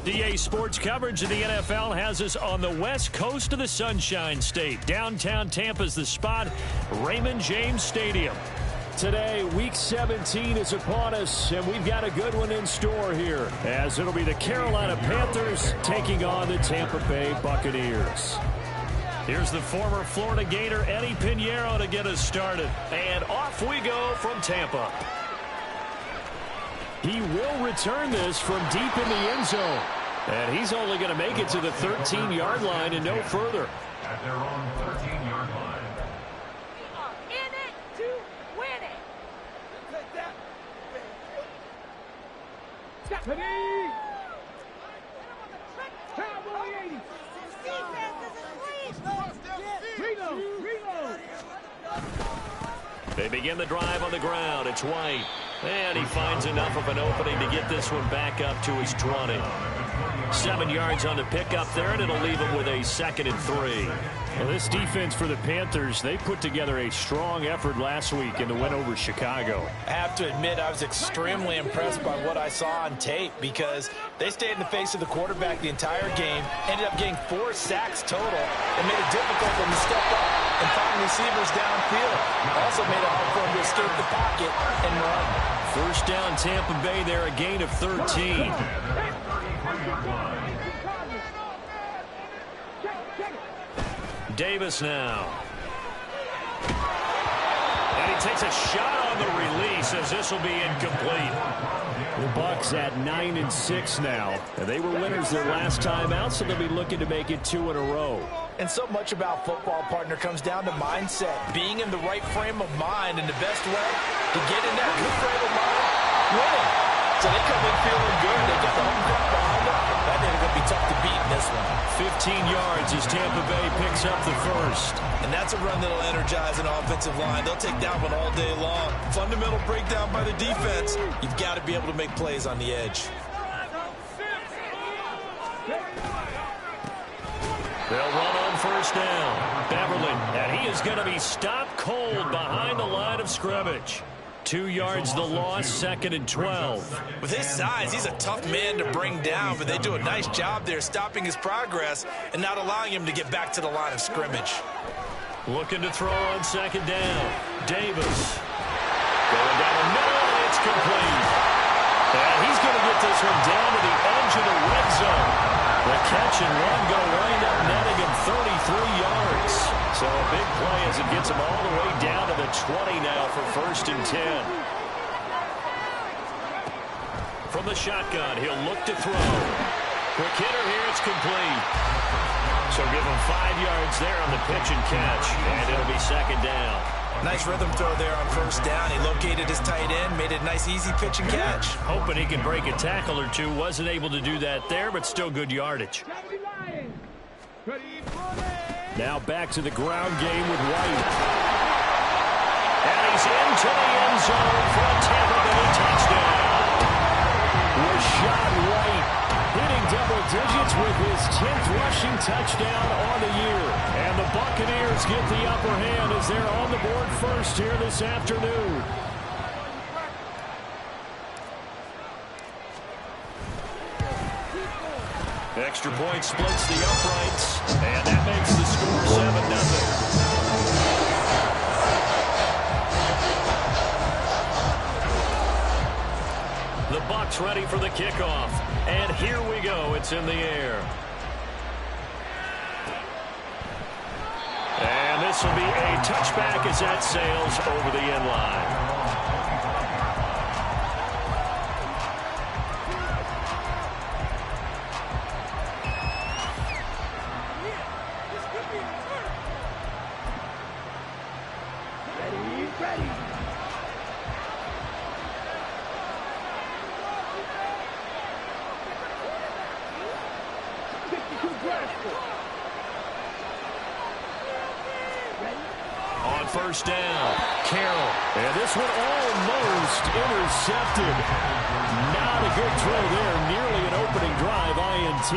DA Sports coverage of the NFL has us on the west coast of the Sunshine State. Downtown Tampa's the spot, Raymond James Stadium. Today, Week 17 is upon us, and we've got a good one in store here, as it'll be the Carolina Panthers taking on the Tampa Bay Buccaneers. Here's the former Florida Gator, Eddie Pinheiro, to get us started. And off we go from Tampa. He will return this from deep in the end zone. And he's only going to make it to the 13-yard line and no further. At their own 13-yard line. We are in it to win it. Take that. Cowboy 80. Reload. They begin the drive on the ground. It's White. And he finds enough of an opening to get this one back up to his 20. 7 yards on the pickup there, and it'll leave him with a 2nd and 3. Well, this defense for the Panthers, they put together a strong effort last week in the win over Chicago. I have to admit, I was extremely impressed by what I saw on tape because they stayed in the face of the quarterback the entire game, ended up getting 4 sacks total, and made it difficult for him to step up and find receivers downfield. Also made it hard for him to escape the pocket and run. First down, Tampa Bay there, a gain of 13. Davis now. And he takes a shot on the release as this will be incomplete. The Bucs at 9-6 now. And they were winners their last time out, so they'll be looking to make it 2 in a row. And so much about football, partner, comes down to mindset. Being in the right frame of mind, and the best way to get in that good frame of mind, winning. So they come in feeling good. They got the home crowd behind them. That ain't going to be tough to beat in this one. 15 yards as Tampa Bay picks up the first. And that's a run that'll energize an offensive line. They'll take that one all day long. Fundamental breakdown by the defense. You've got to be able to make plays on the edge. They'll run on first down. Beverly, and he is going to be stopped cold behind the line of scrimmage. 2 yards the loss, 2nd and 12. With his size, he's a tough man to bring down, but they do a nice job there stopping his progress and not allowing him to get back to the line of scrimmage. Looking to throw on 2nd down. Davis. Going down the middle, and it's complete. And he's going to get this one down to the edge of the red zone. The catch and run going to wind up netting him 33 yards. So a big play as it gets him all the way down to the 20 now for 1st and 10. From the shotgun, he'll look to throw. Quick hitter here, it's complete. So give him 5 yards there on the pitch and catch, and it'll be 2nd down. Nice rhythm throw there on first down. He located his tight end, made it a nice easy pitch and catch. Hoping he can break a tackle or two. Wasn't able to do that there, but still good yardage. Now back to the ground game with White. And he's into the end zone for a Tampa Bay touchdown. Rashad White hitting double digits with his 10th rushing touchdown on the year. And the Buccaneers get the upper hand as they're on the board first here this afternoon. Extra point splits the uprights, and that makes the score 7-0. The Bucs ready for the kickoff, and here we go. It's in the air. And this will be a touchback as that sails over the end line. On first down, Carroll. And this one almost intercepted. Not a good throw there. Nearly an opening drive, INT.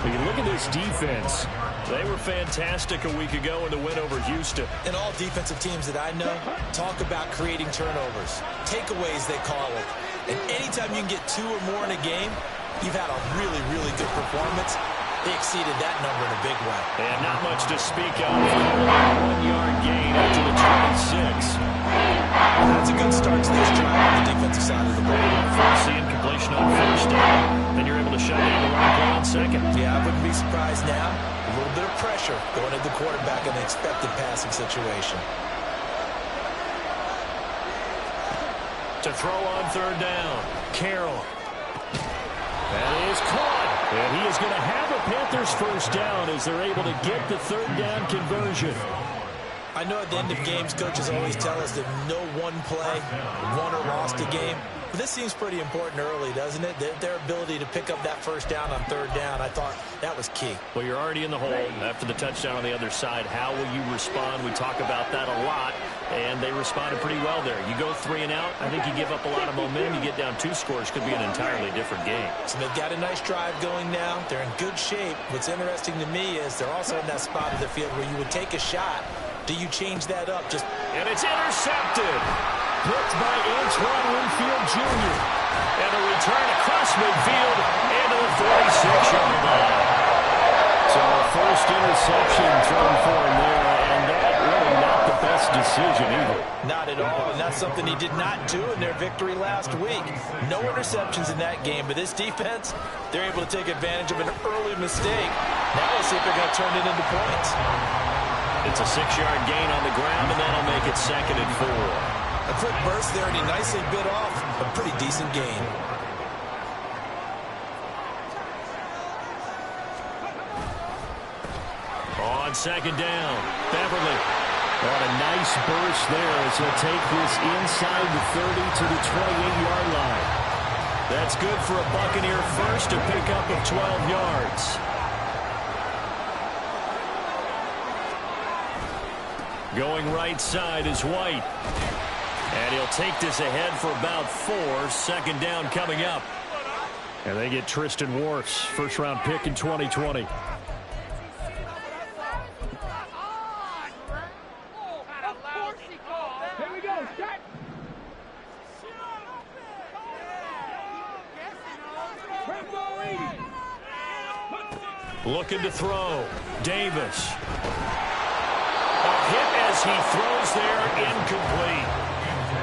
But you look at this defense. They were fantastic a week ago in the win over Houston. And all defensive teams that I know talk about creating turnovers. Takeaways, they call it. And anytime you can get 2 or more in a game, you've had a really, really good performance. They exceeded that number in a big way. And not much to speak of. 1-yard gain after the 26. That's a good start to this drive on the defensive side of the ball. First incompletion on first down. Then you're able to shut down the run play on second. Yeah, I wouldn't be surprised now. A little bit of pressure going at the quarterback in an expected passing situation. To throw on third down. Carroll. That is caught. And he is going to have a Panthers first down as they're able to get the third down conversion. I know at the end of games, coaches always tell us that no one play won or lost a game. But this seems pretty important early, doesn't it? Their ability to pick up that first down on third down, I thought that was key. Well, you're already in the hole after the touchdown on the other side. How will you respond? We talk about that a lot, and they responded pretty well there. You go 3 and out, I think you give up a lot of momentum. You get down 2 scores, could be an entirely different game. So they've got a nice drive going now. They're in good shape. What's interesting to me is they're also in that spot of the field where you would take a shot. Do you change that up? And it's intercepted. Picked by Antoine Winfield Jr. And a return across midfield into the 46-yard line. So a first interception thrown for him there, and that really not the best decision either. Not at all, and that's something he did not do in their victory last week. No interceptions in that game, but this defense, they're able to take advantage of an early mistake. Now we'll see if they're going to turn it into points. It's a 6-yard gain on the ground, and that'll make it 2nd and 4. A quick burst there, and he nicely bit off a pretty decent gain. On 2nd down, Beverly. On a nice burst there as he'll take this inside the 30 to the 28-yard line. That's good for a Buccaneer first to pick up of 12 yards. Going right side is White. And he'll take this ahead for about 4. 2nd down coming up. And they get Tristan Wirfs, first-round pick in 2020. Looking to throw. Davis. A hit as he throws there, incomplete.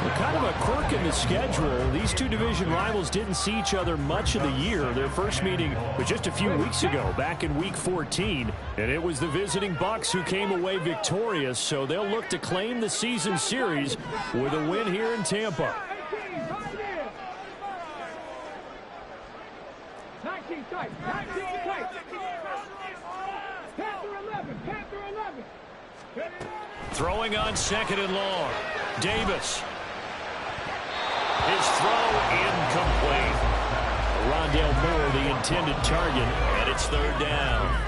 Well, kind of a quirk in the schedule. These two division rivals didn't see each other much of the year. Their first meeting was just a few weeks ago, back in Week 14. And it was the visiting Bucs who came away victorious, so they'll look to claim the season series with a win here in Tampa. Throwing on 2nd and long. Davis. His throw incomplete. Rondale Moore, the intended target, and it's 3rd down.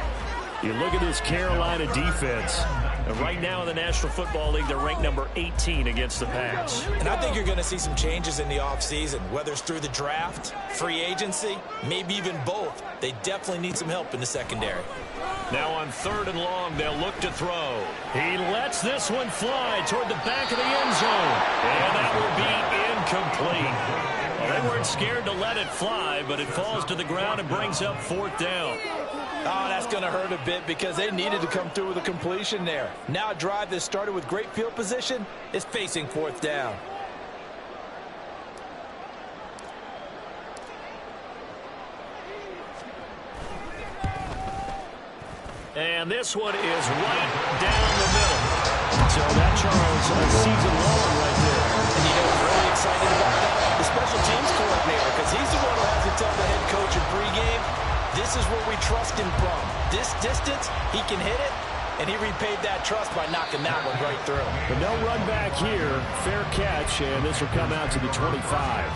You look at this Carolina defense. And right now in the National Football League, they're ranked number 18 against the pass. And I think you're going to see some changes in the offseason, whether it's through the draft, free agency, maybe even both. They definitely need some help in the secondary. Now on 3rd and long, they'll look to throw. He lets this one fly toward the back of the end zone. And that will be incomplete. Well, they weren't scared to let it fly, but it falls to the ground and brings up 4th down. Oh, that's going to hurt a bit because they needed to come through with a completion there. Now a drive that started with great field position is facing 4th down. And this one is right down the middle. So that, Charles, a season long right there. And you know what's really excited about that? The special teams coordinator, because he's the one who has to tell the head coach in pregame, this is where we trust him from. This distance, he can hit it, and he repaid that trust by knocking that one right through. But no run back here. Fair catch, and this will come out to the 25.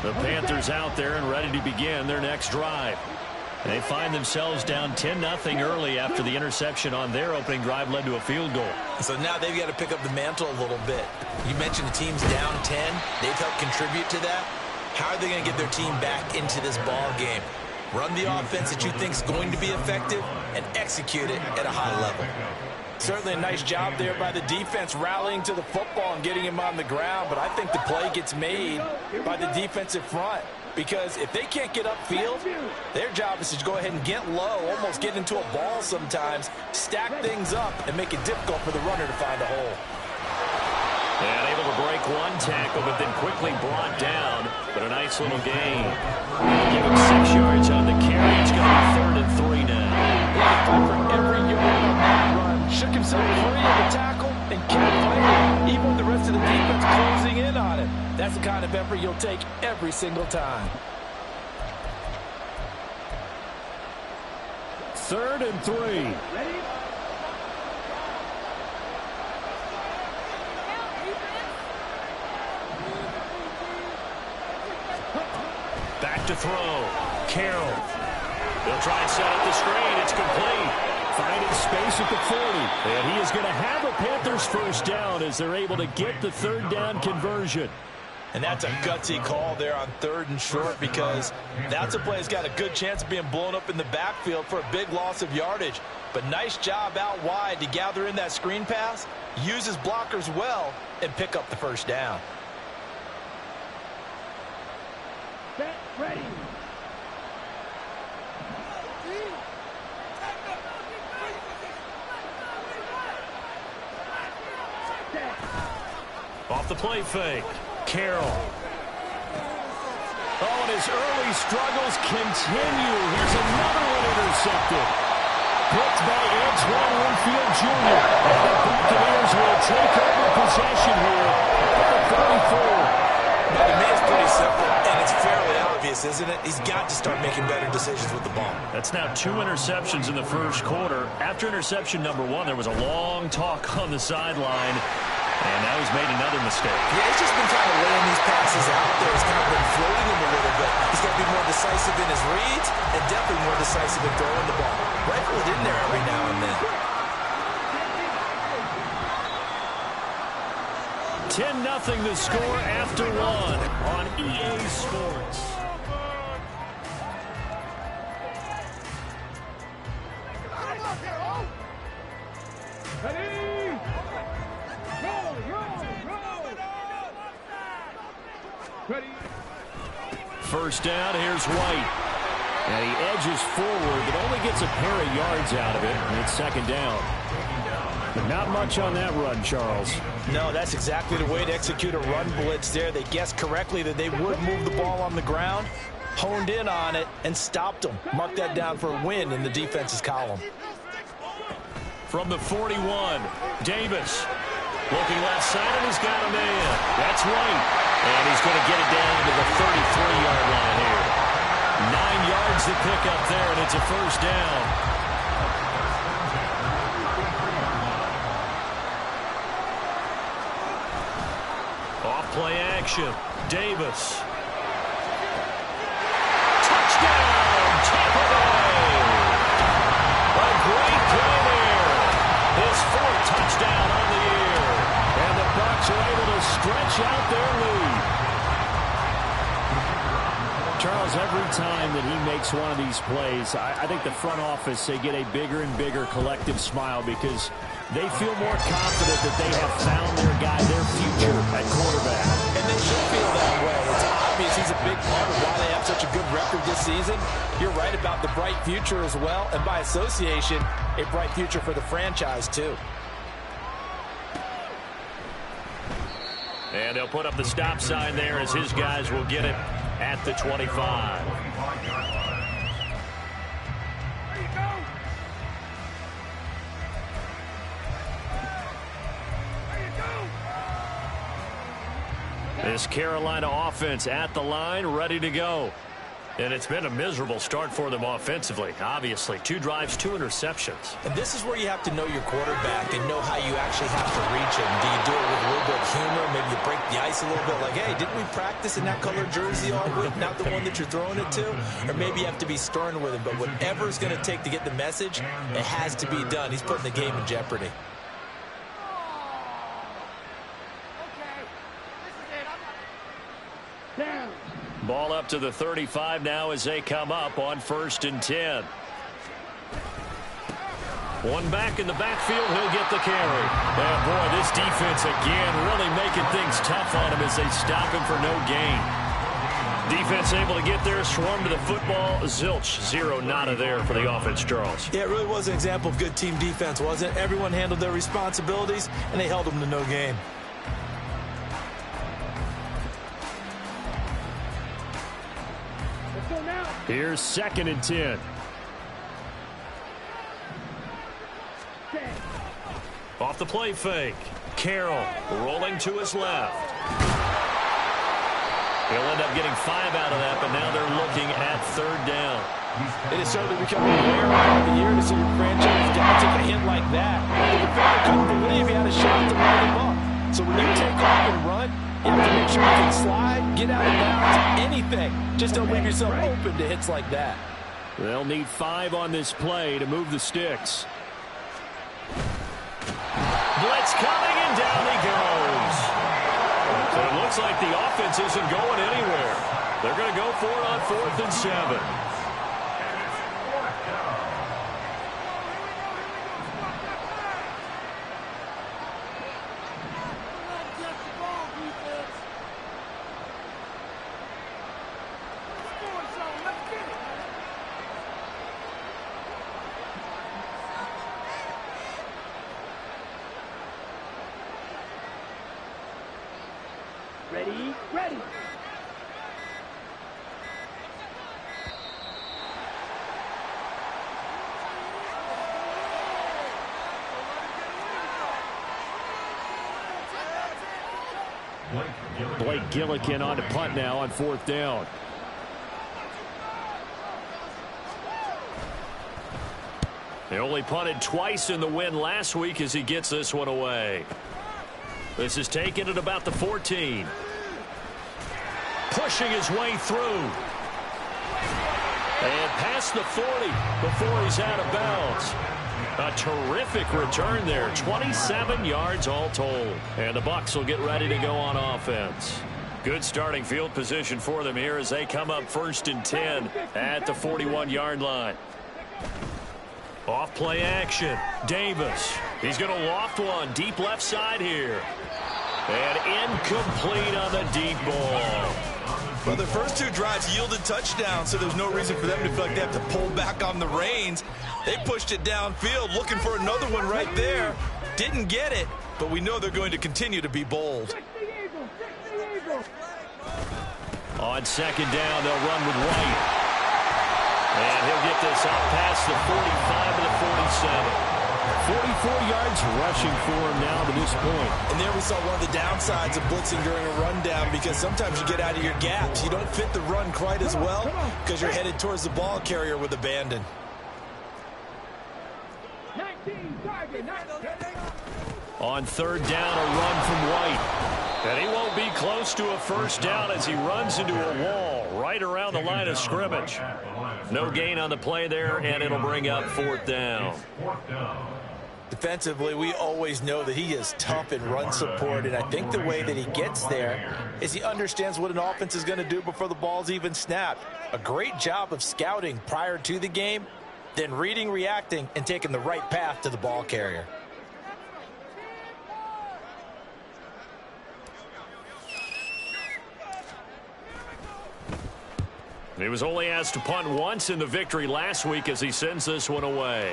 The Panthers out there and ready to begin their next drive. They find themselves down 10-0 early after the interception on their opening drive led to a field goal. So now they've got to pick up the mantle a little bit. You mentioned the team's down 10. They've helped contribute to that. How are they going to get their team back into this ball game? Run the offense that you think is going to be effective and execute it at a high level. Certainly a nice job there by the defense rallying to the football and getting him on the ground, but I think the play gets made by the defensive front. Because if they can't get upfield, their job is to go ahead and get low, almost get into a ball sometimes, stack things up, and make it difficult for the runner to find a hole. And able to break one tackle, but then quickly brought down. But a nice little gain. Give him 6 yards on the carry. It's going to be 3rd and 3 now. Yeah, fight for every yard on that run. Shook himself free of the tackle and kept fighting, even with the rest of the defense closing in on him. That's the kind of effort you'll take every single time. 3rd and 3. Ready? Back to throw. Carroll. They'll try and set up the screen. It's complete. Finding space at the 40. And he is going to have a Panthers first down as they're able to get the 3rd down conversion. And that's a gutsy call there on 3rd and short, because that's a play that's got a good chance of being blown up in the backfield for a big loss of yardage. But nice job out wide to gather in that screen pass, use his blockers well, and pick up the first down. Get ready. Off the play fake. Carroll. Oh, and his early struggles continue. Here's another one intercepted. Picked by Antoine Winfield Jr. The Buccaneers will take over possession here at the 34. Now, the man's pretty simple, and it's fairly obvious, isn't it? He's got to start making better decisions with the ball. That's now 2 interceptions in the first quarter. After interception number 1, there was a long talk on the sideline. And now he's made another mistake. Yeah, he's just been kind of laying these passes out there. He's kind of been floating them a little bit. He's got to be more decisive in his reads and definitely more decisive in throwing the ball. Rifle it in there every now and then. 10-0 the score after 1 on EA Sports. Ready? Ready? First down, here's White. And he edges forward, but only gets a pair of yards out of it, and it's 2nd down. But not much on that run, Charles. No, that's exactly the way to execute a run blitz there. They guessed correctly that they would move the ball on the ground, honed in on it, and stopped them. Mark that down for a win in the defense's column. From the 41, Davis. Looking left side, and he's got him in. That's White. And he's going to get it down to the 33-yard line here. 9 yards to pick up there, and it's a first down. Off play action. Davis. Touchdown, Tampa Bay. A great play there. His 4th touchdown on the year. And the Bucs are able to stretch out their lead. Charles, every time that he makes one of these plays, I think the front office, they get a bigger and bigger collective smile because they feel more confident that they have found their guy, their future at quarterback. And they should feel that way. It's obvious he's a big part of why they have such a good record this season. You're right about the bright future as well, and by association, a bright future for the franchise too. And they'll put up the stop sign there as his guys will get it at the 25. This Carolina offense at the line, ready to go. And it's been a miserable start for them offensively, obviously. 2 drives, 2 interceptions. And this is where you have to know your quarterback and know how you actually have to reach him. Do you do it with a little bit of humor? Maybe you break the ice a little bit like, hey, didn't we practice in that color jersey all week? Not the one that you're throwing it to? Or maybe you have to be stern with him. But whatever it's going to take to get the message, it has to be done. He's putting the game in jeopardy. Ball up to the 35 now as they come up on 1st and 10. One back in the backfield, he'll get the carry. And boy, this defense again really making things tough on him as they stop him for no gain. Defense able to get there, swarm to the football. Zilch, zero nada there for the offense, Charles. Yeah, it really was an example of good team defense, wasn't it? Everyone handled their responsibilities, and they held them to no gain. Here's 2nd and 10. Off the play fake. Carroll rolling to his left. He'll end up getting 5 out of that, but now they're looking at 3rd down. It is certainly becoming a rare time of the year to see your franchise guy take a hit like that. The defender couldn't believe he had a shot to line him up. So when you take off and run, you have to make sure you can slide, get out of bounds, anything. Just don't leave yourself open to hits like that. They'll need 5 on this play to move the sticks. Blitz coming, and down he goes. So it looks like the offense isn't going anywhere. They're going to go for it on 4th and 7. Ready. Blake Gillikin on to punt now on 4th down. They only punted twice in the win last week as he gets this one away. This is taken at about the 14. Pushing his way through. And past the 40 before he's out of bounds. A terrific return there. 27 yards all told. And the Bucs will get ready to go on offense. Good starting field position for them here as they come up 1st and 10 at the 41-yard line. Off play action. Davis. He's going to loft one deep left side here. And incomplete on the deep ball. Well, the first 2 drives yielded touchdowns, so there's no reason for them to feel like they have to pull back on the reins. They pushed it downfield, looking for another one right there. Didn't get it, but we know they're going to continue to be bold. On 2nd down, they'll run with White. And he'll get this out past the 45 to the 47. 44 yards rushing for him now to this point. And there we saw one of the downsides of blitzing during a rundown, because sometimes you get out of your gaps. You don't fit the run quite as well because you're headed towards the ball carrier with abandon. 19, target, 19. On 3rd down, a run from White. And he won't be close to a 1st down as he runs into a wall right around the line of scrimmage. No gain on the play there, and it'll bring up 4th down. Defensively, we always know that he is tough in run support, and I think the way that he gets there is he understands what an offense is going to do before the ball's even snapped. A great job of scouting prior to the game, then reading, reacting, and taking the right path to the ball carrier. He was only asked to punt once in the victory last week as he sends this one away.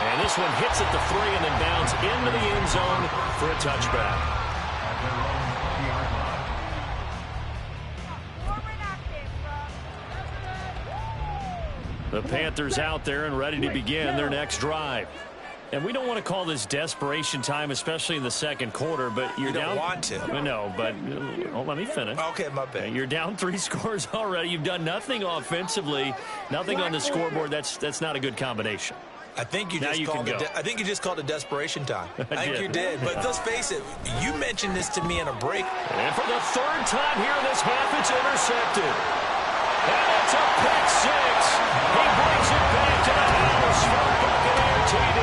And this one hits at the 3 and then bounds into the end zone for a touchback. The Panthers out there and ready to begin their next drive. And we don't want to call this desperation time, especially in the 2nd quarter, but you're down. You don't want to. No, but let me finish. Okay, my bad. You're down 3 scores already. You've done nothing offensively, nothing on the scoreboard. That's not a good combination. I think you just called it. I think you just called it desperation time. I think you did. But let's face it, you mentioned this to me in a break. And for the 3rd time here in this half, it's intercepted. And it's a pick 6. He brings it back to the house for Buccaneer TD.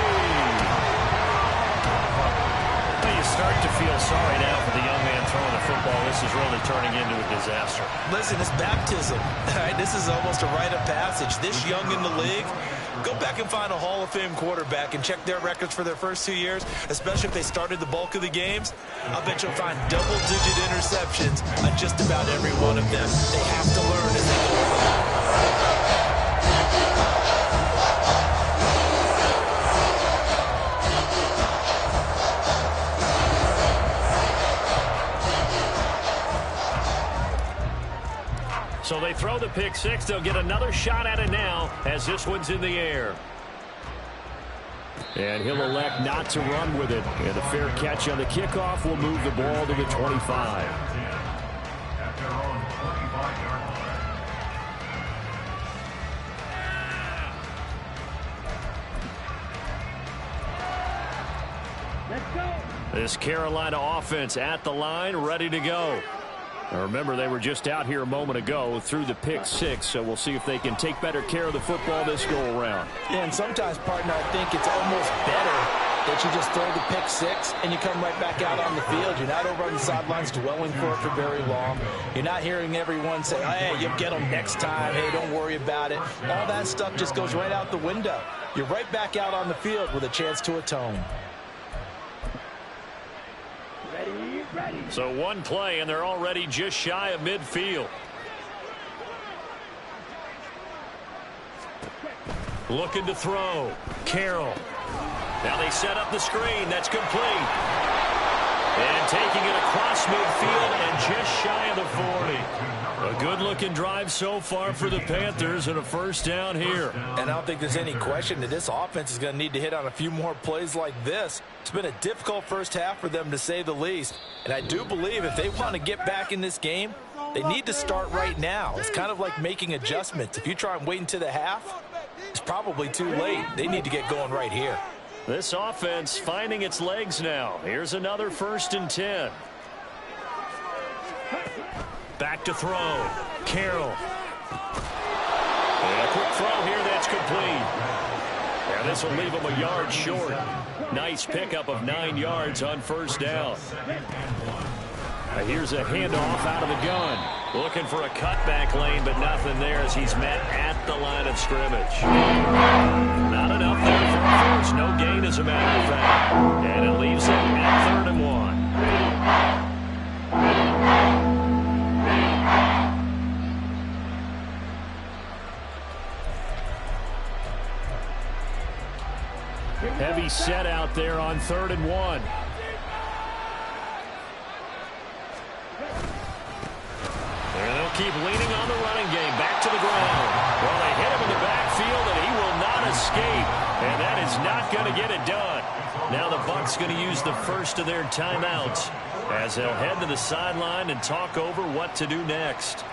Well, you start to feel sorry now for the young man throwing the football. This is really turning into a disaster. Listen, it's baptism. All right, this is almost a rite of passage. This young in the league, Go back and find a Hall of Fame quarterback and check their records for their first 2 years, especially if they started the bulk of the games. I'll bet you'll find double-digit interceptions on just about every one of them. They have to learn as they go along. So they throw the pick six. They'll get another shot at it now as this one's in the air. And he'll elect not to run with it. And a fair catch on the kickoff will move the ball to the 25. At their own 25-yard line. Let's go. This Carolina offense at the line, ready to go. Now remember, they were just out here a moment ago through the pick six, so we'll see if they can take better care of the football this go-around. Yeah, and sometimes, partner, I think it's almost better that you just throw the pick six and you come right back out on the field. You're not over on the sidelines dwelling for it for very long. You're not hearing everyone say, hey, you'll get them next time. Hey, don't worry about it. All that stuff just goes right out the window. You're right back out on the field with a chance to atone. So one play, and they're already just shy of midfield. Looking to throw. Carroll. Now they set up the screen. That's complete. And taking it across midfield and just shy of the 40. A good-looking drive so far for the Panthers and a first down here. And I don't think there's any question that this offense is going to need to hit on a few more plays like this. It's been a difficult first half for them, to say the least. And I do believe if they want to get back in this game, they need to start right now. It's kind of like making adjustments. If you try and wait until the half, it's probably too late. They need to get going right here. This offense finding its legs now. Here's another 1st and 10. Back to throw. Carroll. And a quick throw here that's complete. And this will leave him a yard short. Nice pickup of 9 yards on first down. Here's a handoff out of the gun. Looking for a cutback lane, but nothing there as he's met at the line of scrimmage. Not enough there for a first. No gain, as a matter of fact. And it leaves him at 3rd and 1. Heavy set out there on 3rd and 1. And they'll keep leaning on the running game. Back to the ground. Well, they hit him in the backfield, and he will not escape. And that is not going to get it done. Now the Bucs going to use the first of their timeouts as they'll head to the sideline and talk over what to do next.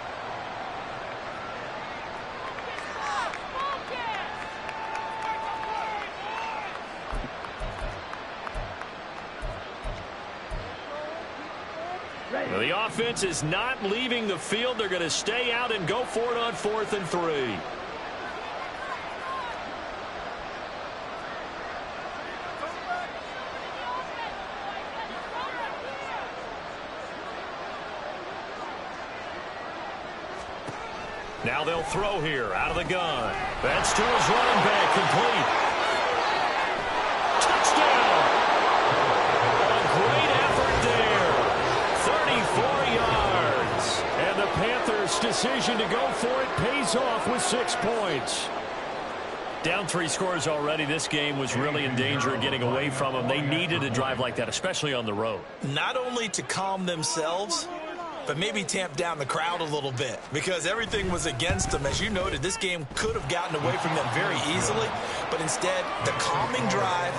Well, the offense is not leaving the field. They're going to stay out and go for it on 4th and 3. Now they'll throw here out of the gun. That's to his running back, complete. Touchdown! A great effort there. 34 yards. And the Panthers' decision to go for it pays off with 6 points. Down 3 scores already. This game was really in danger of getting away from them. They needed a drive like that, especially on the road. Not only to calm themselves, but maybe tamp down the crowd a little bit, because everything was against them. As you noted, this game could have gotten away from them very easily, but instead, the calming drive,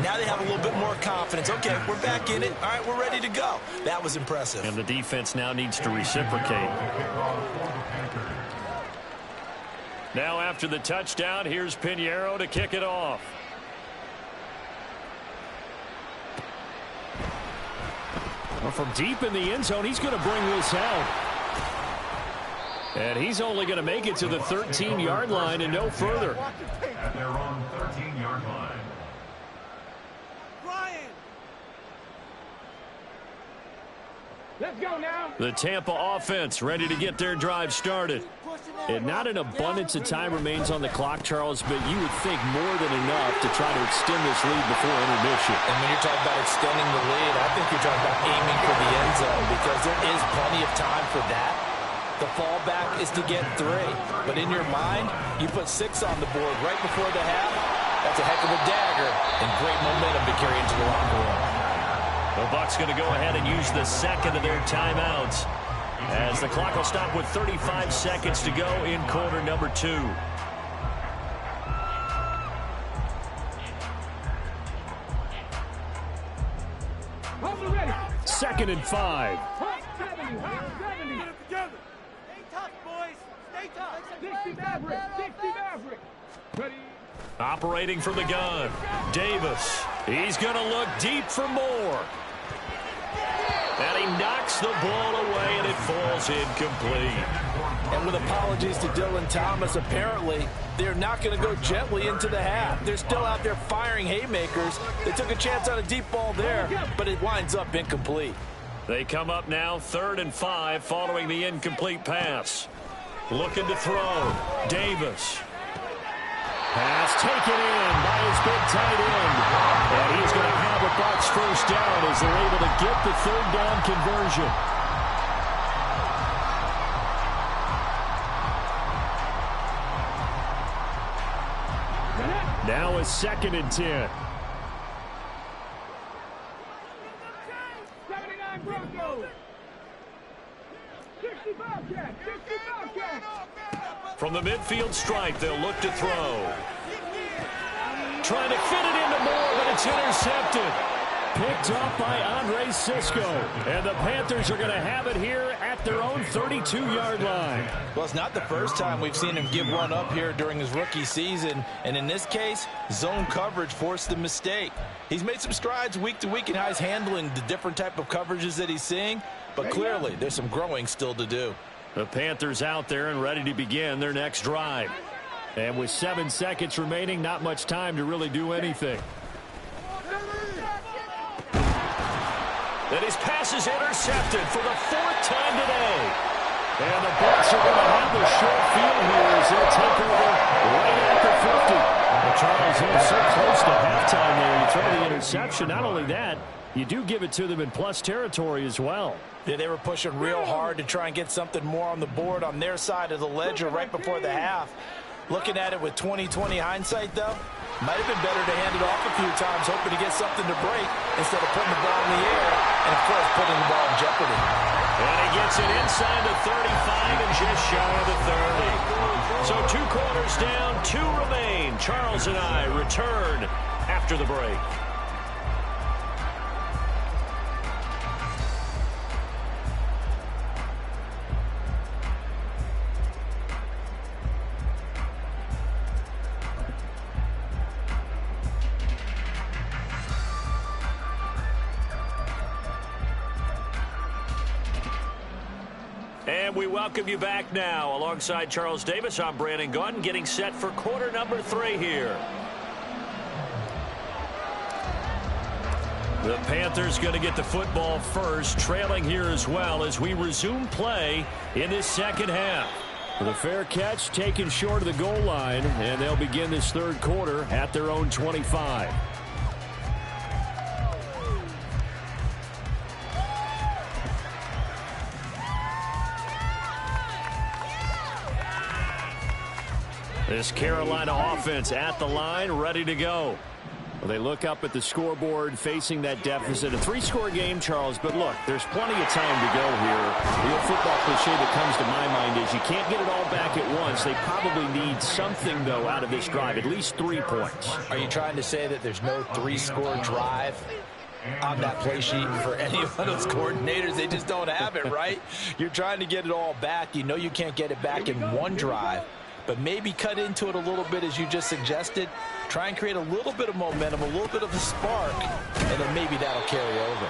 now they have a little bit more confidence. Okay, we're back in it. All right, we're ready to go. That was impressive. And the defense now needs to reciprocate. Now after the touchdown, here's Pinheiro to kick it off. Well, from deep in the end zone, he's going to bring this out. And he's only going to make it to the 13-yard line and no further. At their own 13-yard line. Ryan. Let's go now. The Tampa offense ready to get their drive started. Pushing that And not an abundance of time remains on the clock, Charles, but you would think more than enough to try to extend this lead before intermission. And when you're talking about extending the lead, I think you're talking about aiming for the end zone because there is plenty of time for that. The fallback is to get 3. But in your mind, you put 6 on the board right before the half. That's a heck of a dagger and great momentum to carry into the locker room. The Bucs going to go ahead and use the second of their timeouts, as the clock will stop with 35 seconds to go in quarter number 2. Second and 5. Operating from the gun, Davis. He's going to look deep for more. And he knocks the ball away, and it falls incomplete. And with apologies to Dylan Thomas, apparently they're not going to go gently into the half. They're still out there firing haymakers. They took a chance on a deep ball there, but it winds up incomplete. They come up now 3rd and 5 following the incomplete pass. Looking to throw, Davis. Pass taken in by his big tight end. And he's going to have a Bucs first down as they're able to get the 3rd down conversion. Now a 2nd and 10. 79 Broncos. 60 Bobcats. 60 Bobcats. From the midfield stripe, they'll look to throw. Trying to fit it into Moore, but it's intercepted. Picked up by Andre Cisco. And the Panthers are going to have it here at their own 32-yard line. Well, it's not the first time we've seen him give one up here during his rookie season. And in this case, zone coverage forced the mistake. He's made some strides week to week in how he's handling the different type of coverages that he's seeing. But clearly, there's some growing still to do. The Panthers out there and ready to begin their next drive. And with 7 seconds remaining, not much time to really do anything. And his pass is intercepted for the 4th time today. And the Bucs are going to have the short field here as they'll take over right at the 50. Well, Charles, they're so close to halftime there. You throw the interception. Not only that, you do give it to them in plus territory as well. Yeah, they were pushing real hard to try and get something more on the board on their side of the ledger right before the half. Looking at it with 20/20 hindsight, though, might have been better to hand it off a few times, hoping to get something to break instead of putting the ball in the air and, of course, putting the ball in jeopardy. And he gets it inside the 35 and just shy of the 30. So 2 quarters down, 2 remain. Charles and I return after the break. And we welcome you back now. Alongside Charles Davis, I'm Brandon Gaudin, getting set for quarter number 3 here. The Panthers going to get the football first, trailing here as well as we resume play in this second half. The fair catch taken short of the goal line, and they'll begin this 3rd quarter at their own 25. This Carolina offense at the line, ready to go. Well, they look up at the scoreboard, facing that deficit. A 3-score game, Charles, but look, there's plenty of time to go here. The old football cliche that comes to my mind is you can't get it all back at once. They probably need something, though, out of this drive, at least 3 points. Are you trying to say that there's no 3-score drive on that play sheet for any of those coordinators? They just don't have it, right? You're trying to get it all back. You know you can't get it back in one drive. But maybe cut into it a little bit, as you just suggested. Try and create a little bit of momentum, a little bit of a spark, and then maybe that'll carry over.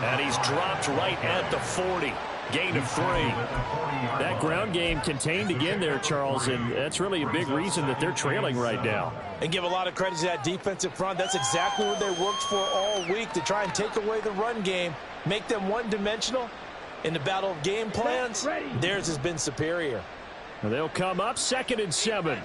And he's dropped right at the 40. Gain of 3. That ground game contained again there, Charles, and that's really a big reason that they're trailing right now. And give a lot of credit to that defensive front. That's exactly what they worked for all week, to try and take away the run game, make them one-dimensional. In the battle of game plans, theirs has been superior. And they'll come up 2nd and 7.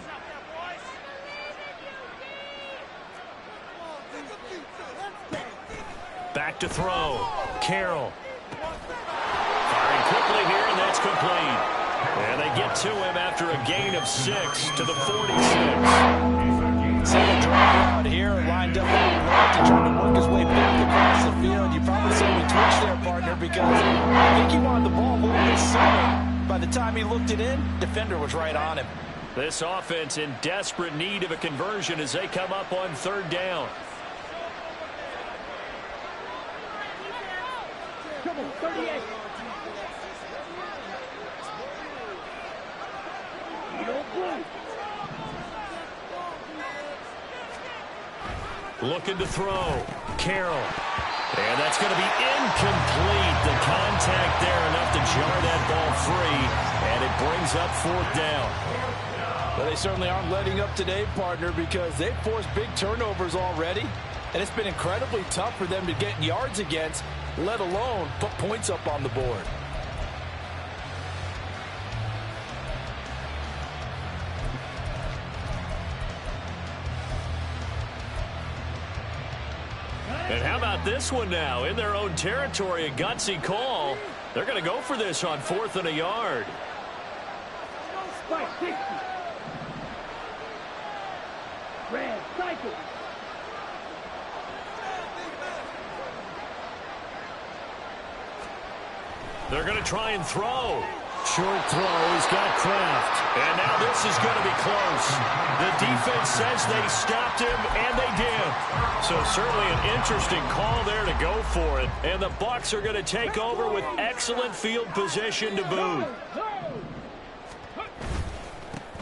Back to throw. Carroll. Firing quickly here, and that's complete. And they get to him after a gain of 6 to the 46. Single drop out here, lined up out left and trying to work his way back across the field. You probably saw me twitch there, partner, because I think he wanted the ball a little bit sooner. By the time he looked it in, defender was right on him. This offense in desperate need of a conversion as they come up on 3rd down. Come on, 38. Looking to throw. Carroll. And that's going to be incomplete. The contact there enough to jar that ball free. And it brings up 4th down. Well, they certainly aren't letting up today, partner, because they've forced big turnovers already. And it's been incredibly tough for them to get yards against, let alone put points up on the board. And how about this one now? In their own territory, a gutsy call. They're going to go for this on 4th and a yard. Spike 60. Red cycle. They're going to try and throw. Short throw. He's got Kraft. And now this is going to be close. The defense says they stopped him, and they did. So certainly an interesting call there to go for it. And the Bucs are going to take over with excellent field position to boot.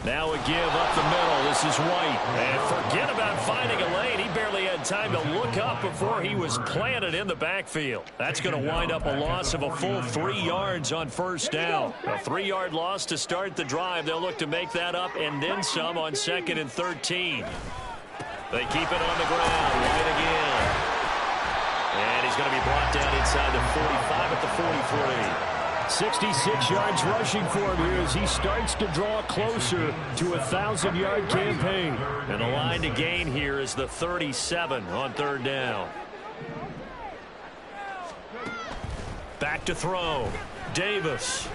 Now a give up the middle. This is White. And forget about finding a lane. He barely had time to look up before he was planted in the backfield. That's going to wind up a loss of a full 3 yards on 1st down. A 3-yard loss to start the drive. They'll look to make that up and then some on 2nd and 13. They keep it on the ground. White again. And he's going to be brought down inside the 45 at the 43. 66 yards rushing for him here as he starts to draw closer to a 1,000-yard campaign. And the line to gain here is the 37 on 3rd down. Back to throw. Davis.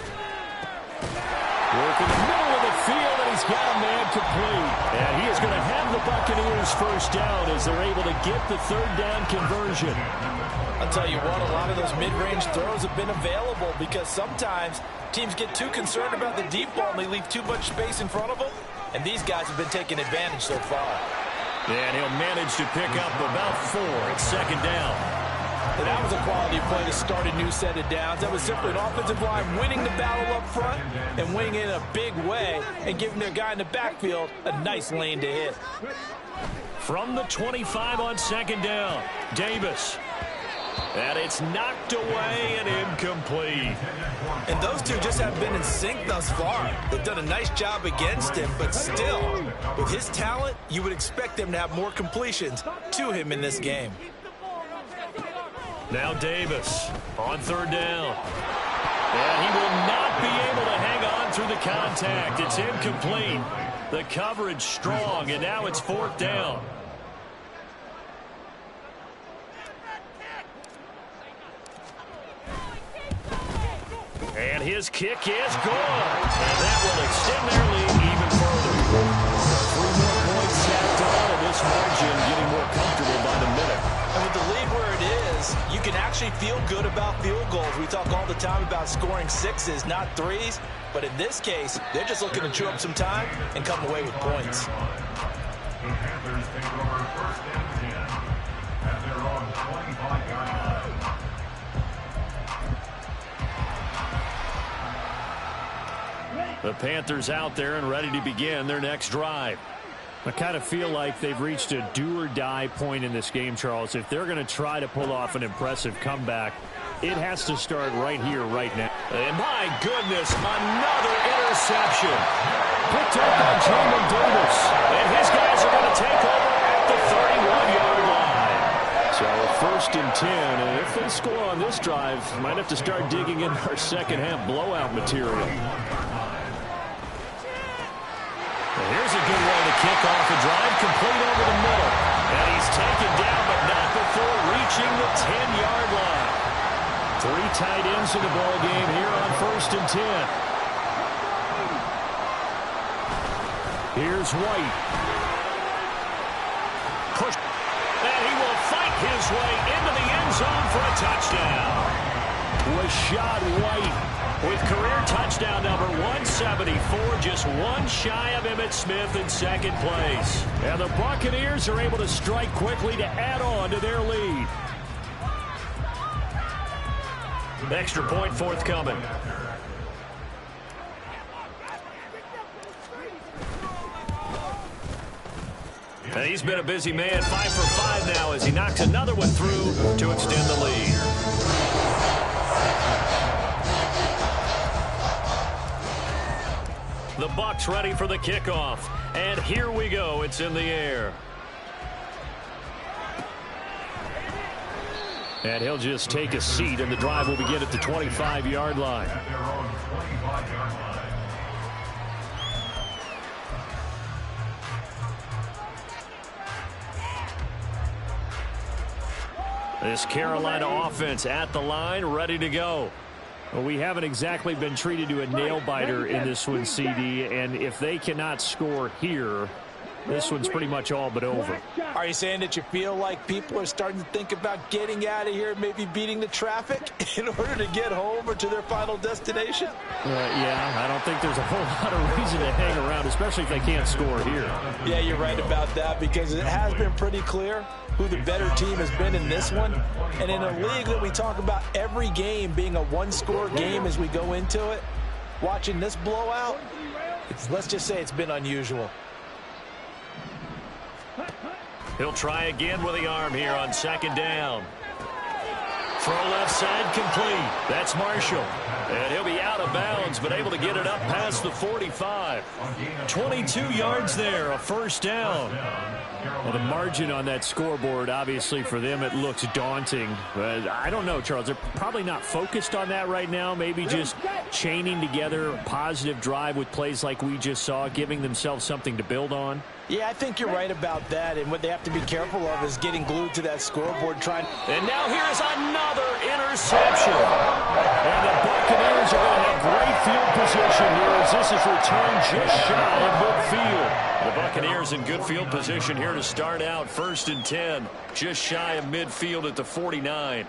Work in the middle of the field, and he's got a man complete. And he is going to have the Buccaneers 1st down as they're able to get the 3rd down conversion. I'll tell you what, a lot of those mid-range throws have been available because sometimes teams get too concerned about the deep ball and they leave too much space in front of them. And these guys have been taking advantage so far. And he'll manage to pick up about 4 at 2nd down. And that was a quality play to start a new set of downs. That was simply an offensive line winning the battle up front and winning it in a big way and giving their guy in the backfield a nice lane to hit. From the 25 on 2nd down, Davis. And it's knocked away and incomplete. And those two just haven't been in sync thus far. They've done a nice job against him, but still, with his talent, you would expect them to have more completions to him in this game. Now Davis on 3rd down. And he will not be able to hang on through the contact. It's incomplete. The coverage strong, and now it's 4th down. And his kick is good. And that will extend their lead even further. 3 more points stacked on, and this margin getting more comfortable by the minute. And with the lead where it is, you can actually feel good about field goals. We talk all the time about scoring 6s, not 3s. But in this case, they're just looking to chew up some time and come away with points. The Panthers take over 1st and 10 at their own 25-yard line. The Panthers out there and ready to begin their next drive. I kind of feel like they've reached a do-or-die point in this game, Charles. If they're going to try to pull off an impressive comeback, it has to start right here, right now. And my goodness, another interception. Picked up by Jamin Davis. And his guys are going to take over at the 31-yard line. So 1st and 10, and if they score on this drive, might have to start digging in our second-half blowout material. kick off a drive complete over the middle. And he's taken down, but not before reaching the 10-yard line. 3 tight ends in the ball game here on 1st and 10. Here's White. Push. And he will fight his way into the end zone for a touchdown. Rashad White with career touchdown number 174, just one shy of Emmitt Smith in second place. And the Buccaneers are able to strike quickly to add on to their lead. Extra point forthcoming. And he's been a busy man, 5 for 5 now as he knocks another one through to extend the lead. The Bucs ready for the kickoff. And here we go. It's in the air. And he'll just take a seat, and the drive will begin at the 25-yard line. At their own 25-yard line. This Carolina offense at the line, ready to go. Well, we haven't exactly been treated to a nail-biter in this one, CD, and if they cannot score here, this one's pretty much all but over. Are you saying that you feel like people are starting to think about getting out of here, maybe beating the traffic in order to get home or to their final destination? Yeah, I don't think there's a whole lot of reason to hang around, especially if they can't score here. Yeah, you're right about that, because it has been pretty clear who the better team has been in this one. And in a league that we talk about every game being a one-score game as we go into it, watching this blowout, let's just say it's been unusual. He'll try again with the arm here on 2nd down. Throw left side complete. That's Marshall. And he'll be out of bounds, but able to get it up past the 45. 22 yards there, a 1st down. Well, the margin on that scoreboard, obviously for them, it looks daunting. But I don't know, Charles. They're probably not focused on that right now. Maybe just chaining together a positive drive with plays like we just saw, giving themselves something to build on. Yeah, I think you're right about that. And what they have to be careful of is getting glued to that scoreboard. And now here's another interception. And the Buccaneers are going to have great field position here as this is returned just shy of midfield. The Buccaneers in good field position here to start out 1st and 10. Just shy of midfield at the 49.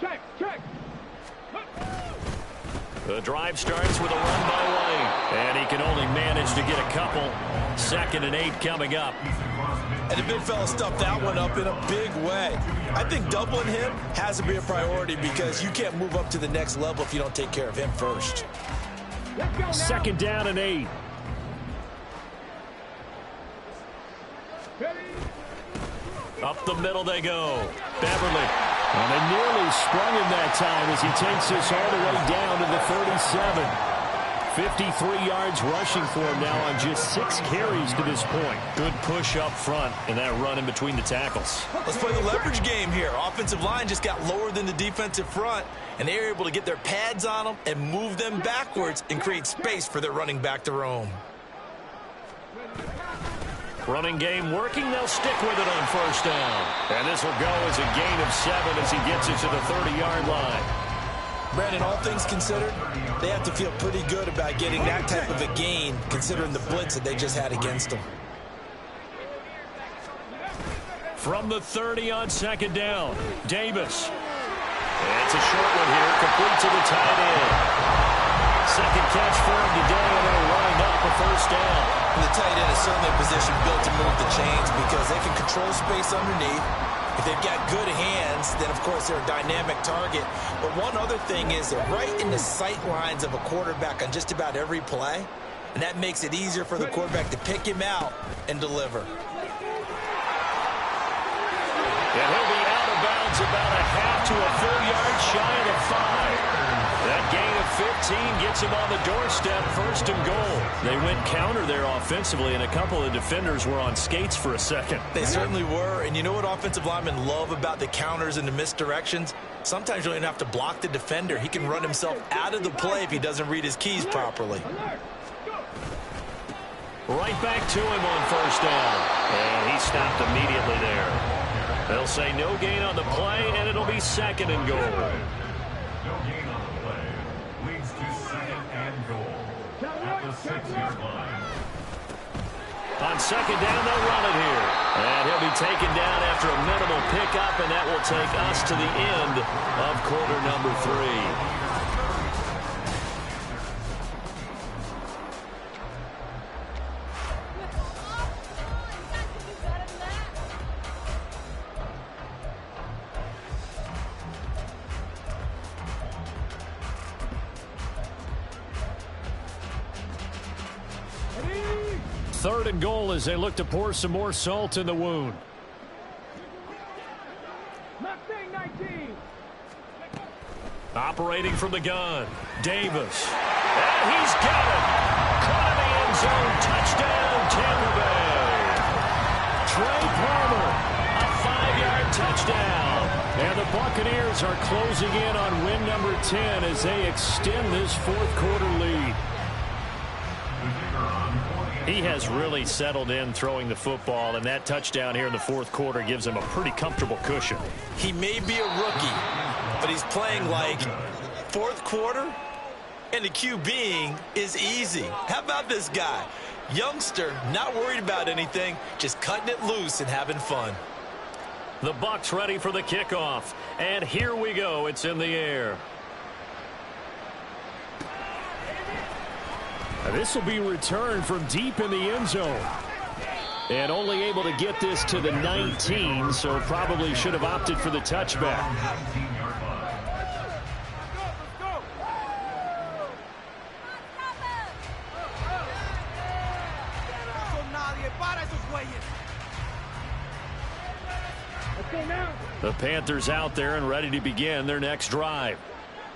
Check. The drive starts with a run by White. And he can only manage to get a couple. 2nd and 8 coming up. And the big fella stuffed that one up in a big way. I think doubling him has to be a priority because you can't move up to the next level if you don't take care of him first. 2nd down and 8. Up the middle they go. Beverly. And they nearly sprung him that time as he takes this all the way down to the 37. 53 yards rushing for him now on just 6 carries to this point. Good push up front and that run in between the tackles. Let's play the leverage game here. Offensive line just got lower than the defensive front, and they were able to get their pads on them and move them backwards and create space for their running back to roam. Running game working. They'll stick with it on 1st down. And this will go as a gain of 7 as he gets it to the 30-yard line. Brandon, all things considered, they have to feel pretty good about getting that type of a gain considering the blitz that they just had against them. From the 30 on 2nd down, Davis. It's a short one here, complete to the tight end. 2nd catch for him today, and it'll wind up a 1st down. And the tight end is certainly a position built to move the chains because they can control space underneath. If they've got good hands, then, of course, they're a dynamic target. But one other thing is they're right in the sight lines of a quarterback on just about every play, and that makes it easier for the quarterback to pick him out and deliver. And he'll be out of bounds about a half to a full yard shy of the 5. That gain of 15 gets him on the doorstep, 1st and goal. They went counter there offensively, and a couple of defenders were on skates for a second. They certainly were, and you know what offensive linemen love about the counters and the misdirections? Sometimes you don't even have to block the defender. He can run himself out of the play if he doesn't read his keys properly. Right back to him on 1st down, and he stopped immediately there. They'll say no gain on the play, and it'll be 2nd and goal. No gain on the play. Leads to 2nd and goal. At the 6-yard line. On 2nd down, they'll run it here. And he'll be taken down after a minimal pickup, and that will take us to the end of quarter number 3. Third and goal as they look to pour some more salt in the wound. Operating from the gun, Davis. And he's got it. Caught in the end zone. Touchdown, Tampa Bay. Trey Palmer, a 5-yard touchdown. And the Buccaneers are closing in on win number 10 as they extend this 4th quarter lead. He has really settled in throwing the football, and that touchdown here in the 4th quarter gives him a pretty comfortable cushion. He may be a rookie, but he's playing like 4th quarter, and the QBing is easy. How about this guy? Youngster, not worried about anything, just cutting it loose and having fun. The Bucs ready for the kickoff, and here we go. It's in the air. This will be returned from deep in the end zone. And only able to get this to the 19, so probably should have opted for the touchback. The Panthers out there and ready to begin their next drive.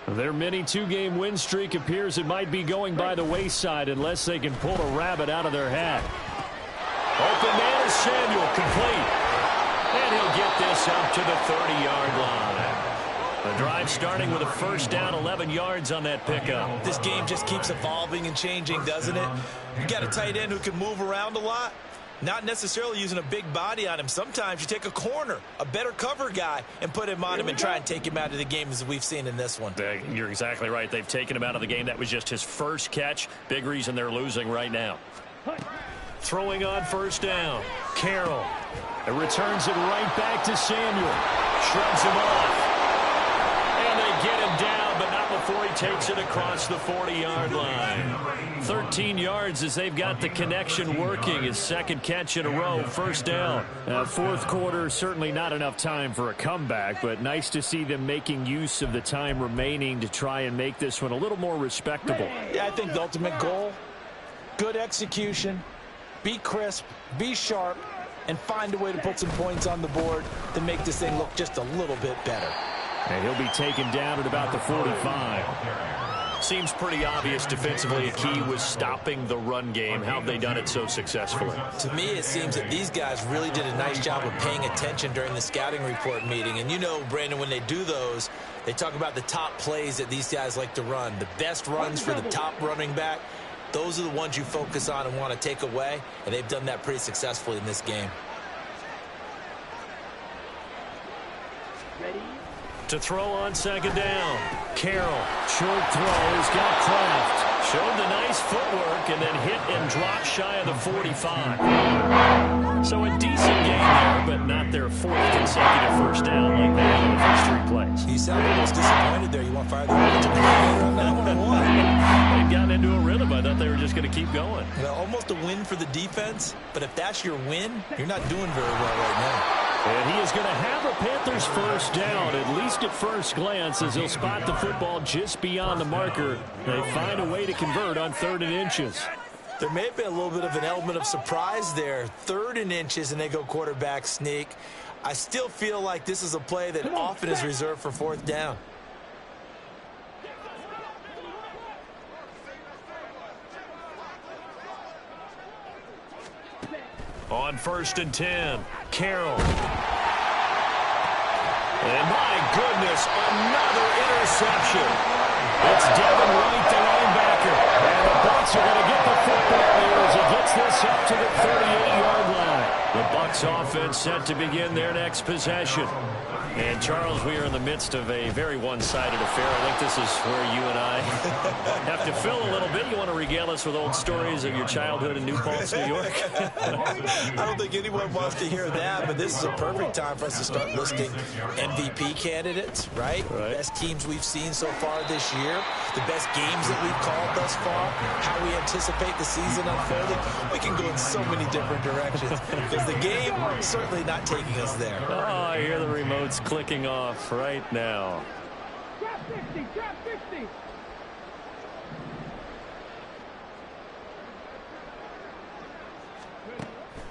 Their mini 2-game win streak appears it might be going by the wayside unless they can pull a rabbit out of their hat. Open man is Samuel, complete. And he'll get this up to the 30-yard line. The drive starting with a 1st down, 11 yards on that pickup. This game just keeps evolving and changing, doesn't it? You got a tight end who can move around a lot. Not necessarily using a big body on him. Sometimes you take a corner, a better cover guy, and put him on him and try and take him out of the game as we've seen in this one. You're exactly right. They've taken him out of the game. That was just his 1st catch. Big reason they're losing right now. Throwing on 1st down. Carroll. It returns it right back to Samuel. Shrubs him off. And they get him down, but not before he takes it across the 40-yard line. 13 yards as they've got the connection working. His 2nd catch in a row, 1st down. 4th quarter, certainly not enough time for a comeback, but nice to see them making use of the time remaining to try and make this one a little more respectable. Yeah, I think the ultimate goal, good execution, be crisp, be sharp, and find a way to put some points on the board to make this thing look just a little bit better. And he'll be taken down at about the 45. Seems pretty obvious defensively a key was stopping the run game. How have they done it so successfully? To me, it seems that these guys really did a nice job of paying attention during the scouting report meeting. And you know, Brandon, when they do those, they talk about the top plays that these guys like to run. The best runs for the top running back, those are the ones you focus on and want to take away. And they've done that pretty successfully in this game. Ready? To throw on 2nd down. Carroll, short throw, he's got Kraft. Showed the nice footwork and then hit and dropped shy of the 45. So a decent game there, but not their 4th consecutive 1st down like they had in the first 3 plays. You sound almost disappointed there. You want to fire the ball to the on that one or what? They've gotten into a rhythm. I thought they were just going to keep going. Well, almost a win for the defense, but if that's your win, you're not doing very well right now. And he is going to have a Panthers 1st down, at least at first glance, as he'll spot the football just beyond the marker. They find a way to convert on 3rd and inches. There may have been a little bit of an element of surprise there. 3rd and inches, and they go quarterback sneak. I still feel like this is a play that often is reserved for 4th down. On 1st and 10, Carroll. And my goodness, another interception. It's Devin White, the linebacker. And the Bucs are going to get the football here as he gets this up to the 38-yard line. The Bucs offense set to begin their next possession. And, Charles, we are in the midst of a very one-sided affair. I think this is where you and I have to fill a little bit. You want to regale us with old stories of your childhood in New Paltz, New York? I don't think anyone wants to hear that, but this is a perfect time for us to start listing MVP candidates, right? Best teams we've seen so far this year, the best games that we've called thus far, how we anticipate the season unfolding. We can go in so many different directions because the game is certainly not taking us there. Oh, I hear the remotes clicking off right now. Drop 50, drop 50.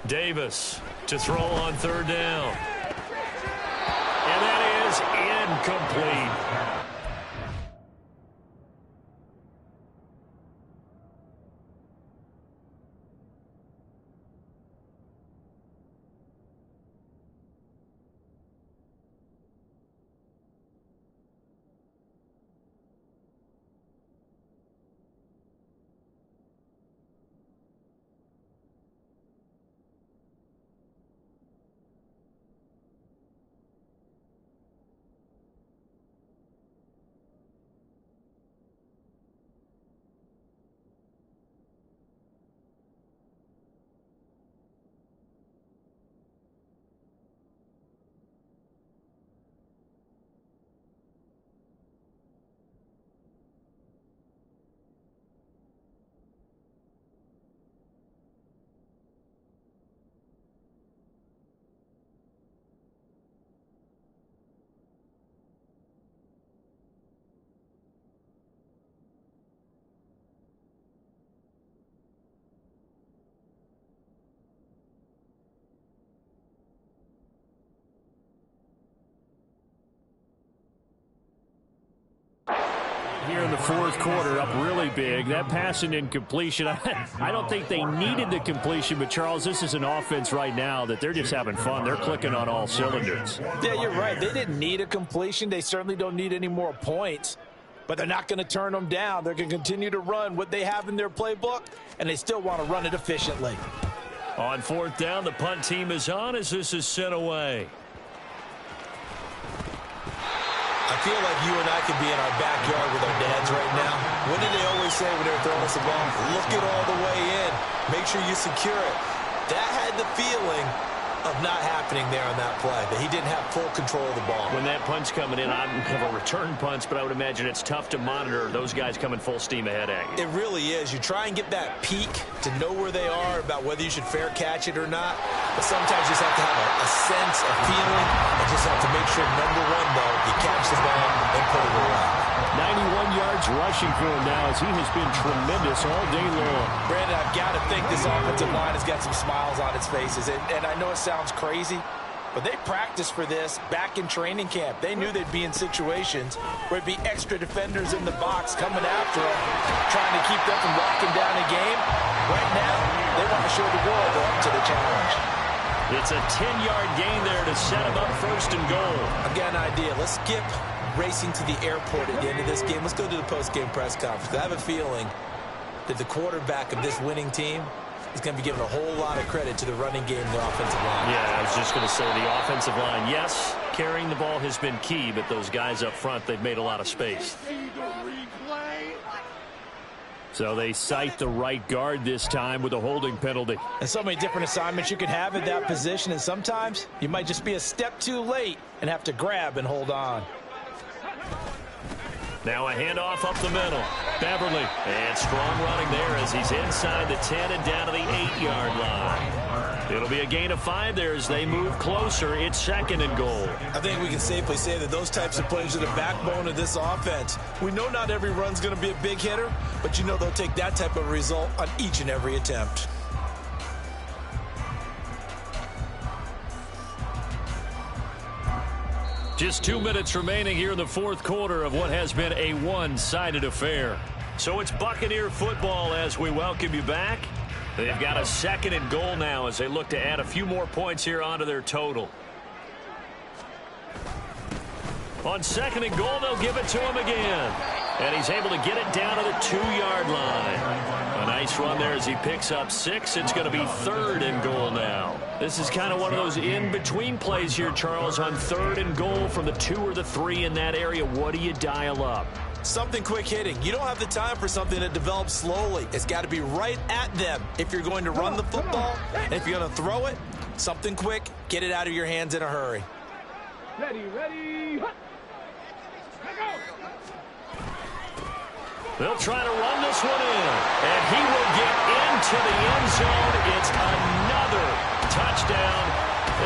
Davis to throw on 3rd down. And that is incomplete. Here in the 4th quarter, up really big. That passing incompletion, I don't think they needed the completion, but, Charles, this is an offense right now that they're just having fun. They're clicking on all cylinders. Yeah, you're right. They didn't need a completion. They certainly don't need any more points, but they're not going to turn them down. They're going to continue to run what they have in their playbook, and they still want to run it efficiently. On 4th down, the punt team is on as this is sent away. I feel like you and I could be in our backyard with our dads right now. What did they always say when they were throwing us the ball? Look it all the way in. Make sure you secure it. That had the feeling of not happening there on that play, that he didn't have full control of the ball. When that punch coming in, I don't have a return punch, but I would imagine it's tough to monitor those guys coming full steam ahead at you. It really is. You try and get that peek to know where they are, about whether you should fair catch it or not, but sometimes you just have to have a sense, a feeling, and just have to make sure, number one, though, you catch the ball and put it away. 91 yards rushing for him now as he has been tremendous all day long. Brandon, I've got to think this offensive line has got some smiles on its faces. And I know it sounds crazy, but they practiced for this back in training camp. They knew they'd be in situations where it'd be extra defenders in the box coming after them, trying to keep them from locking down a game. Right now, they want to show the world they're up to the challenge. It's a 10-yard gain there to set them up 1st and goal. I've got an idea. Let's skip racing to the airport at the end of this game. Let's go to the post-game press conference. I have a feeling that the quarterback of this winning team is going to be given a whole lot of credit to the running game and the offensive line. Yeah, I was just going to say the offensive line, yes, carrying the ball has been key, but those guys up front, they've made a lot of space. So they cite the right guard this time with a holding penalty. And so many different assignments you can have at that position, and sometimes you might just be a step too late and have to grab and hold on. Now a handoff up the middle. Beverly, and strong running there as he's inside the 10 and down to the 8-yard line. It'll be a gain of 5 there as they move closer. It's 2nd and goal. I think we can safely say that those types of plays are the backbone of this offense. We know not every run's going to be a big hitter, but you know they'll take that type of result on each and every attempt. Just 2 minutes remaining here in the 4th quarter of what has been a one-sided affair. So it's Buccaneer football as we welcome you back. They've got a 2nd and goal now as they look to add a few more points here onto their total. On 2nd and goal, they'll give it to him again. And he's able to get it down to the 2-yard line. A nice run there as he picks up 6. It's going to be 3rd and goal now. This is kind of one of those in-between plays here, Charles, on 3rd and goal from the 2 or the 3 in that area. What do you dial up? Something quick hitting. You don't have the time for something that develops slowly. It's got to be right at them if you're going to run the football. And if you're going to throw it, something quick, get it out of your hands in a hurry. Ready. They'll try to run this one in. And he will get into the end zone. It's another touchdown.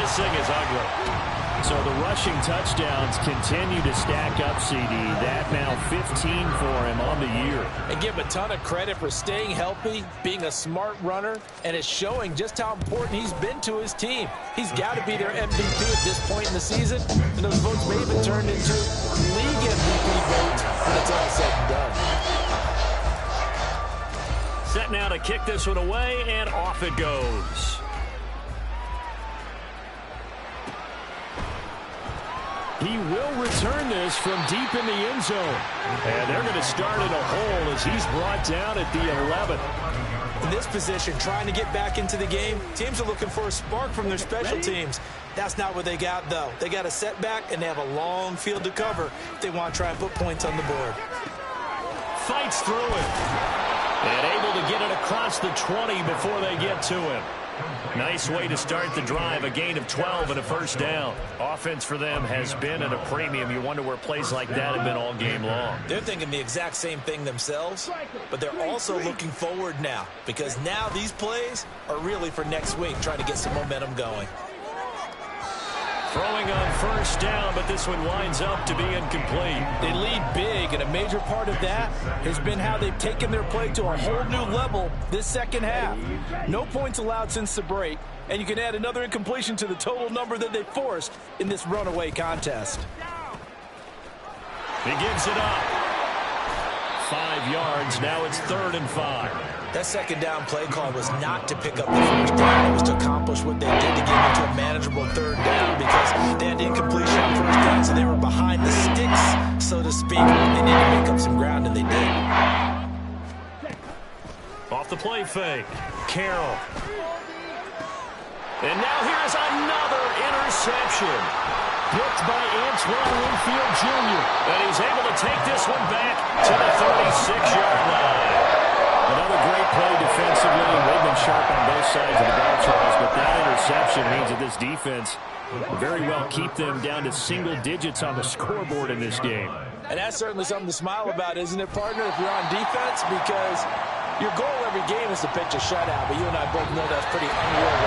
This thing is ugly. So the rushing touchdowns continue to stack up, CD. That now 15 for him on the year. And give him a ton of credit for staying healthy, being a smart runner, and it's showing just how important he's been to his team. He's got to be their MVP at this point in the season, and those votes may even turn into league MVP votes when it's all said and done. Set now to kick this one away, and off it goes. He will return this from deep in the end zone. And they're going to start in a hole as he's brought down at the 11. In this position, trying to get back into the game, teams are looking for a spark from their special teams. That's not what they got, though. They got a setback, and they have a long field to cover if they want to try and put points on the board. Fights through it. And able to get it across the 20 before they get to him. Nice way to start the drive, a gain of 12 and a 1st down. Offense for them has been at a premium. You wonder where plays like that have been all game long. They're thinking the exact same thing themselves, but they're also looking forward now because now these plays are really for next week, trying to get some momentum going. Throwing on 1st down, but this one winds up to be incomplete. They lead big, and a major part of that has been how they've taken their play to a whole new level this 2nd half. No points allowed since the break, and you can add another incompletion to the total number that they forced in this runaway contest. He gives it up. 5 yards, now it's 3rd and 5. That 2nd down play call was not to pick up the 1st down. It was to accomplish what they did to get into a manageable 3rd down because they had incompletion on 1st down, so they were behind the sticks, so to speak. They needed to make up some ground, and they did. Off the play fake. Carroll. And now here's another interception. Picked by Antoine Winfield Jr. And he's able to take this one back to the 36-yard line. Another great play defensively, and they've been sharp on both sides of the ball, Charles, but that interception means that this defense will very well keep them down to single digits on the scoreboard in this game. And that's certainly something to smile about, isn't it, partner, if you're on defense? Because your goal every game is to pitch a shutout, but you and I both know that's pretty unrealistic.